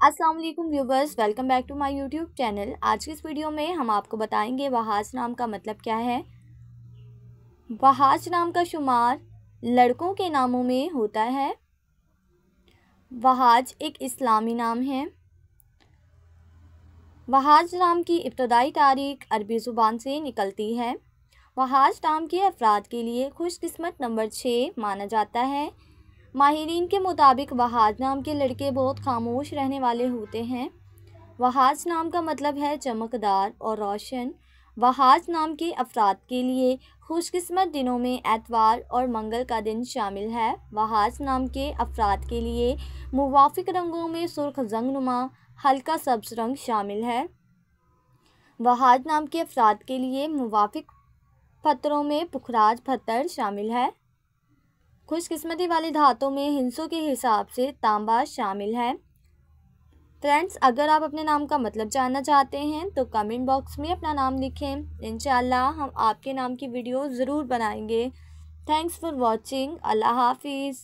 अस्सलाम वालेकुम viewers, welcome back to my YouTube channel. आज की इस वीडियो में हम आपको बताएंगे वहाज नाम का मतलब क्या है। वहाज नाम का शुमार लड़कों के नामों में होता है। वहाज एक इस्लामी नाम है। वहाज नाम की इब्तदाई तारीख अरबी ज़ुबान से निकलती है। वहाज नाम के अफराद के लिए खुशकिस्मत नंबर 6 माना जाता है। माहिरीन के मुताबिक वहाज नाम के लड़के बहुत खामोश रहने वाले होते हैं। वहाज नाम का मतलब है चमकदार और रोशन। वहाज नाम के अफराद के लिए खुशकिस्मत दिनों में एतवार और मंगल का दिन शामिल है। वहाज नाम के अफराद के लिए मुवाफिक रंगों में सुर्ख जंगनुमा हल्का सब्ज रंग शामिल है। वहाज नाम के अफराद के लिए मुवाफिक पत्थरों में पुखराज पत्थर शामिल है। खुशकिस्मती वाली धातों में हिंसों के हिसाब से तांबा शामिल है। फ्रेंड्स, अगर आप अपने नाम का मतलब जानना चाहते हैं तो कमेंट बॉक्स में अपना नाम लिखें। इंशाअल्लाह हम आपके नाम की वीडियो ज़रूर बनाएंगे। Thanks for watching. अल्लाह हाफिज़।